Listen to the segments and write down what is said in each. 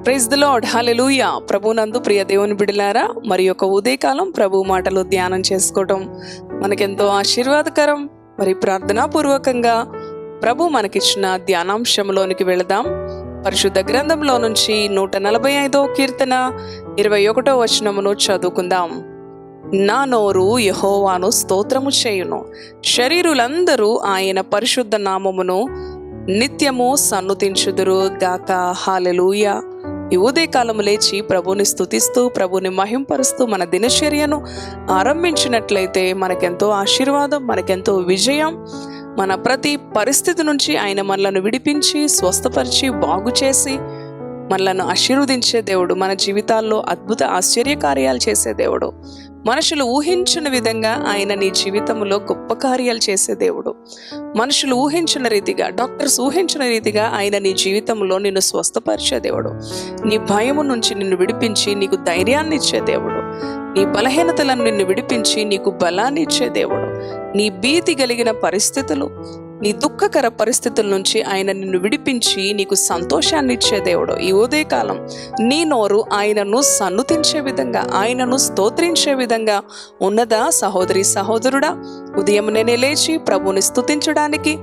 Praise the lord, హల్లెలూయా. ప్రభునందు ప్రియ దేవుని బిడ్డలారా, మరి యొక్క ఉదయకాలం ప్రభు మాటలు ధ్యానం చేసుకోవటం మనకెంతో ఆశీర్వాదకరం. మరి ప్రార్థనాపూర్వకంగా ప్రభు మనకిచ్చిన ధ్యానాంశంలోనికి వెళదాం. పరిశుద్ధ గ్రంథంలో నుంచి 145వ కీర్తన 21వ వచనమును చదువుకుందాం. నా నోరు యెహోవాను స్తోత్రము చేయును, శరీరులందరూ ఆయన పరిశుద్ధ నామమును నిత్యము సన్నుతించుదురు గాక. హల్లెలూయా. ఈ ఉదయకాలము లేచి ప్రభుని స్తుతిస్తూ ప్రభుని మహింపరుస్తూ మన దినచర్యను ఆరంభించినట్లయితే మనకెంతో ఆశీర్వాదం, మనకెంతో విజయం. మన ప్రతి పరిస్థితి నుంచి ఆయన మనలను విడిపించి స్వస్థపరిచి బాగు చేసి మనలను ఆశీర్వదించే దేవుడు, మన జీవితాల్లో అద్భుత ఆశ్చర్య కార్యాలు చేసే దేవుడు. మనుషులు ఊహించిన విధంగా ఆయన నీ జీవితంలో గొప్ప కార్యాలు చేసే దేవుడు. మనుషులు ఊహించిన రీతిగా, డాక్టర్స్ ఊహించిన రీతిగా ఆయన నీ జీవితంలో నిన్ను స్వస్థపరిచే దేవుడు. నీ భయము నుంచి నిన్ను విడిపించి నీకు ధైర్యాన్ని ఇచ్చే దేవుడు. నీ బలహీనతలను నిన్ను విడిపించి నీకు బలాన్ని ఇచ్చే దేవుడు. నీ భీతి కలిగిన పరిస్థితులు, నీ దుఃఖకర పరిస్థితుల నుంచి ఆయన నిన్ను విడిపించి నీకు సంతోషాన్ని ఇచ్చే దేవుడు. ఈ ఉదయకాలం నీ నోరు ఆయనను సన్నుతించే విధంగా, ఆయనను స్తోత్రించే విధంగా ఉన్నదా సహోదరి సహోదరుడా? ఉదయం నేనే లేచి ప్రభుని స్తుతించడానికి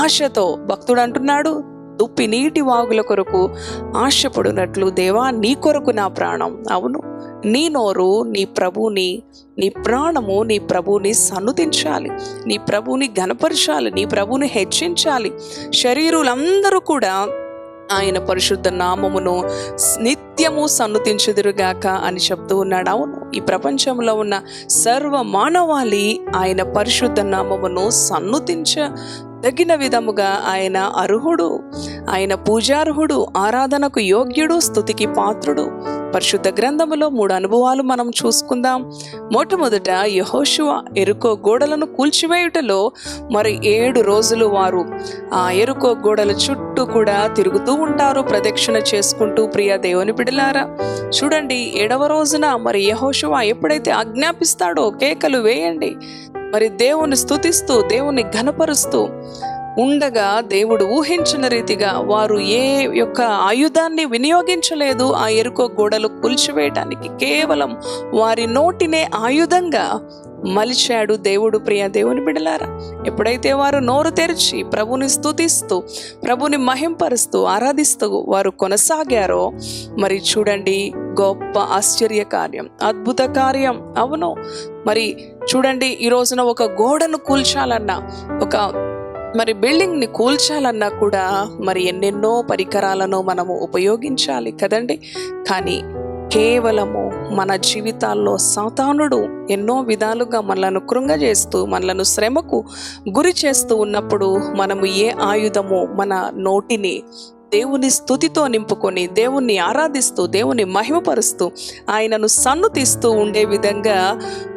ఆశతో భక్తుడు అంటున్నాడు, దుప్పి నీటి వాగుల కొరకు ఆశపడినట్లు దేవా నీ కొరకు నా ప్రాణం. అవును, నీ నోరు నీ ప్రభుని, నీ ప్రాణము నీ ప్రభుని సన్నుతించాలి, నీ ప్రభుని ఘనపరచాలి, నీ ప్రభుని హెచ్చించాలి. శరీరులందరూ కూడా ఆయన పరిశుద్ధ నామమును నిత్యము సన్నుతించుదురుగాక అని చెప్తూ ఉన్నాడు. అవును, ఈ ప్రపంచంలో ఉన్న సర్వ మానవాళి ఆయన పరిశుద్ధ నామమును సన్నుతించదగిన విధముగా ఆయన అర్హుడు, ఆయన పూజార్హుడు, ఆరాధనకు యోగ్యుడు, స్తుతికి పాత్రుడు. పరిశుద్ధ గ్రంథములో 3 అనుభవాలు మనం చూసుకుందాం. మొట్టమొదట యెహోషువ యెరికో గోడలను కూల్చివేయుటలో మరి 7 రోజులు వారు ఆ యెరికో గోడల చుట్టూ కూడా తిరుగుతూ ఉంటారు, ప్రదక్షిణ చేసుకుంటూ. ప్రియ దేవుని బిడ్డలారా, చూడండి 7వ రోజున మరి యెహోషువ ఎప్పుడైతే ఆజ్ఞాపిస్తాడో కేకలు వేయండి, మరి దేవుని స్తుతిస్తూ దేవుని ఘనపరుస్తూ ఉండగా దేవుడు ఊహించిన రీతిగా వారు ఏ యొక్క ఆయుధాన్ని వినియోగించలేదు ఆ యెరికో గోడలు కూల్చివేయటానికి. కేవలం వారి నోటినే ఆయుధంగా మలిచాడు దేవుడు. ప్రియ దేవుని బిడ్డలారా, ఎప్పుడైతే వారు నోరు తెరిచి ప్రభుని స్తుతిస్తూ ప్రభుని మహింపరుస్తూ ఆరాధిస్తూ వారు కొనసాగారో, మరి చూడండి గొప్ప ఆశ్చర్య కార్యం, అద్భుత కార్యం. అవును, మరి చూడండి ఈ రోజున ఒక గోడను కూల్చాలన్నా, ఒక మరి బిల్డింగ్ని కూల్చాలన్నా కూడా మరి ఎన్నెన్నో పరికరాలను మనము ఉపయోగించాలి కదండి. కానీ కేవలము మన జీవితాల్లో సాతానుడు ఎన్నో విధాలుగా మనలను కృంగజేస్తూ మనలను శ్రమకు గురి చేస్తూ ఉన్నప్పుడు మనము ఏ ఆయుధము మన నోటిని దేవుని స్తుతితో నింపుకొని దేవుణ్ణి ఆరాధిస్తూ దేవుని మహిమపరుస్తూ ఆయనను సన్నుతిస్తూ ఉండే విధంగా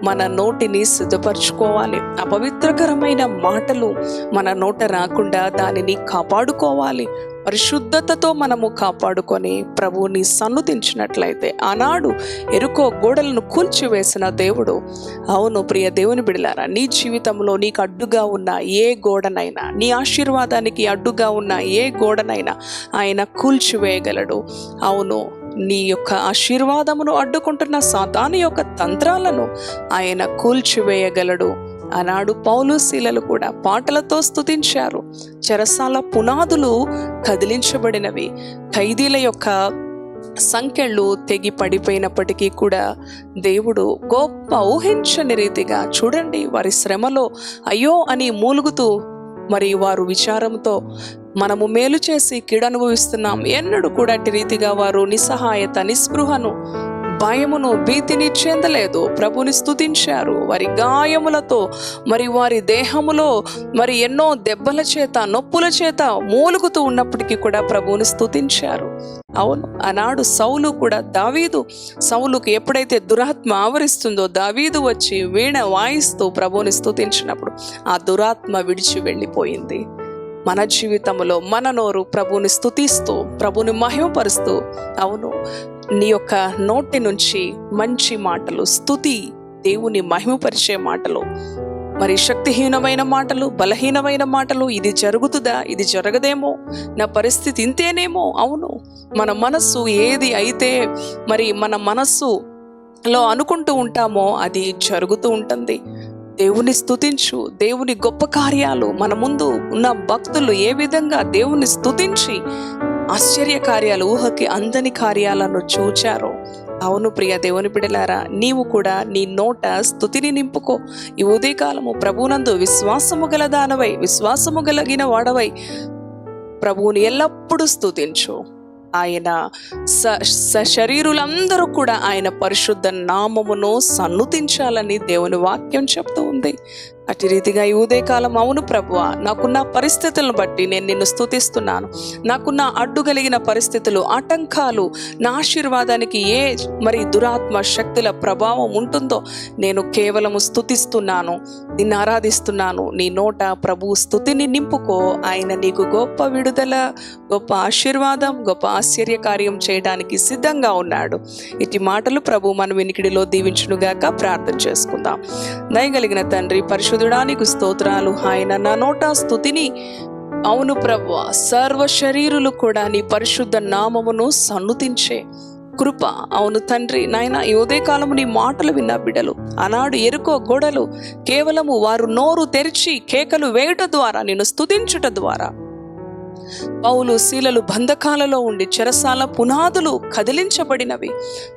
మన నోటిని సిద్ధపరచుకోవాలి. అపవిత్రకరమైన మాటలు మన నోట రాకుండా దానిని కాపాడుకోవాలి. పరిశుద్ధతతో మనము కాపాడుకొని ప్రభువుని సన్నుతించినట్లయితే ఆనాడు యెరికో గోడలను కూల్చివేసిన దేవుడు. అవును ప్రియ దేవుని బిడ్డలారా, నీ జీవితంలో నీకు అడ్డుగా ఉన్న ఏ గోడనైనా, నీ ఆశీర్వాదానికి అడ్డుగా ఉన్న ఏ గోడనైనా ఆయన కూల్చివేయగలడు. అవును, నీ యొక్క ఆశీర్వాదమును అడ్డుకుంటున్న సాతాను యొక్క తంత్రాలను ఆయన కూల్చివేయగలడు. ఆనాడు పౌలు శీలలు కూడా పాటలతో స్తుతించారు. చెరసాల పునాదులు కదిలించబడినవి, ఖైదీల యొక్క సంకెళ్ళు తెగి పడిపోయినప్పటికీ కూడా దేవుడు గొప్ప ఊహించని రీతిగా చూడండి వారి శ్రమలో అయ్యో అని మూలుగుతూ మరి వారు విచారంతో మనము మేలు చేసి కీడు అనుభవిస్తున్నాం ఎన్నడూ కూడా అట్టి రీతిగా వారు నిస్సహాయత, నిస్పృహను, భయమును, భీతిని చెందలేదు. ప్రభుని స్తుతించారు. వారి గాయములతో మరి వారి దేహములో మరి ఎన్నో దెబ్బల చేత, నొప్పుల చేత మూలుగుతూ ఉన్నప్పటికీ కూడా ప్రభుని స్తుతించారు. అవును, ఆనాడు సౌలు కూడా సౌలుకు ఎప్పుడైతే దురాత్మ ఆవరిస్తుందో దావీదు వచ్చి వీణ వాయిస్తూ ప్రభుని స్తుతించినప్పుడు ఆ దురాత్మ విడిచి వెళ్ళిపోయింది. మన జీవితంలో మన నోరు ప్రభుని స్తుతిస్తూ ప్రభుని మహిమపరుస్తూ, అవును, నీ యొక్క నోటి నుంచి మంచి మాటలు, స్తుతి, దేవుని మహిమపరిచే మాటలు మరి శక్తిహీనమైన మాటలు, బలహీనమైన మాటలు, ఇది జరుగుతుందా, ఇది జరగదేమో, నా పరిస్థితి ఇంతేనేమో. అవును, మన మనస్సు ఏది అయితే మరి మన మనస్సులో అనుకుంటూ ఉంటామో అది జరుగుతూ ఉంటుంది. దేవుని స్తుతించు. దేవుని గొప్ప కార్యాలు, మన ముందు ఉన్న భక్తులు ఏ విధంగా దేవుని స్తుతించి ఆశ్చర్య కార్యాలు, ఊహకి అందని కార్యాలను చూచారో. అవును ప్రియ దేవుని బిడ్డలారా, నీవు కూడా నీ నోట స్తుతిని నింపుకో. ఈ ఉదయకాలము ప్రభువునందు విశ్వాసము గల దానవై, విశ్వాసము కలిగిన వాడవై ప్రభువుని ఎల్లప్పుడూ స్తుతించు. ఆయన శరీరులందరూ కూడా ఆయన పరిశుద్ధ నామమును సన్నుతించాలని దేవుని వాక్యం చెప్తూ ఉంది. అటు రీతిగా ఈ ఉదయకాలం, అవును ప్రభువా, నాకున్న పరిస్థితులను బట్టి నేను నిన్ను స్తుతిస్తున్నాను. నాకున్న అడ్డుగలిగిన పరిస్థితులు, ఆటంకాలు, నా ఆశీర్వాదానికి ఏ మరి దురాత్మ శక్తుల ప్రభావం ఉంటుందో నేను కేవలము స్తుతిస్తున్నాను, నిన్ను ఆరాధిస్తున్నాను. నీ నోట ప్రభు స్తుతిని నింపుకో. ఆయన నీకు గొప్ప విడుదల, గొప్ప ఆశీర్వాదం, గొప్ప ఆశ్చర్య కార్యం చేయడానికి సిద్ధంగా ఉన్నాడు. ఇటు మాటలు ప్రభు మన వినికిడిలో దీవించునుగాక. ప్రార్థన చేసుకుందాం. దయగలిగిన తండ్రి, పరిశుద్ధుడానికి స్తోత్రాలు. ఆయన నా నోట స్తుతిని, అవును ప్రభువా, సర్వ శరీరులు కూడా నీ పరిశుద్ధ నామమును సన్నుతించే కృప. అవును తండ్రి, నాయన ఈ ఉదయకాలము నీ మాటలు విన్న బిడ్డలు, ఆనాడు ఎరుకో గోడలు కేవలము వారు నోరు తెరిచి కేకలు వేయుట ద్వారా, నిన్ను స్తుతించుట ద్వారా, పౌలు శీలలు బంధకాలలో ఉండి చెరసాల పునాదులు కదిలించబడినవి,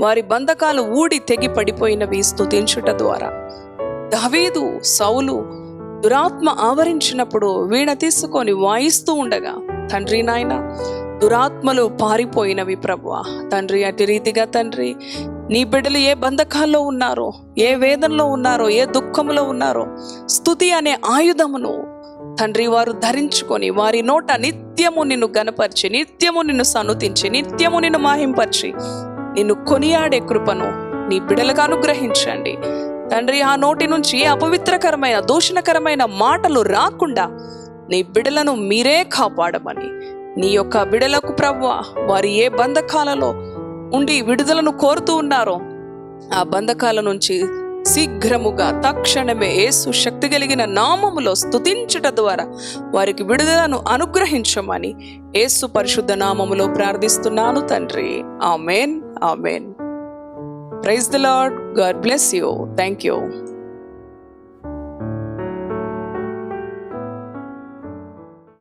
వారి బంధకాలు ఊడి తెగి పడిపోయినవి స్తుతించుట ద్వారా. దావీదు, సౌలు దురాత్మ ఆవరించినప్పుడు వీణ తీసుకొని వాయిస్తూ ఉండగా, తండ్రి నాయన దురాత్మలు పారిపోయినవి ప్రభువా. తండ్రి, అటు రీతిగా తండ్రి నీ బిడ్డలు ఏ బంధకాల్లో ఉన్నారో, ఏ వేదనలో ఉన్నారో, ఏ దుఃఖంలో ఉన్నారో, స్తుతి అనే ఆయుధమును తండ్రి వారు ధరించుకొని వారి నోట నిత్యము నిన్ను గనపరిచి, నిత్యము నిన్ను సన్నుతించి, నిత్యము నిన్ను మాహింపరిచి, నిన్ను కొనియాడే కృపను నీ బిడ్డలకు అనుగ్రహించండి తండ్రి. ఆ నోటి నుంచి ఏ అపవిత్రకరమైన, దూషణకరమైన మాటలు రాకుండా నీ బిడ్డలను మీరే కాపాడమని, నీ యొక్క బిడ్డలకు ప్రభువా, వారు ఏ బంధకాలలో ఉండి విడుదలను కోరుతూ ఉన్నారో ఆ బంధకాల నుంచి శీఘ్రముగా తక్షణమే యేసు శక్తి కలిగిన నామములో స్తుతించుట ద్వారా వారికి విడుదలను అనుగ్రహించమని యేసు పరిశుద్ధ నామములో ప్రార్థిస్తున్నాను తండ్రి. ఆమేన్, ఆమేన్. Praise the Lord. God bless you. Thank you.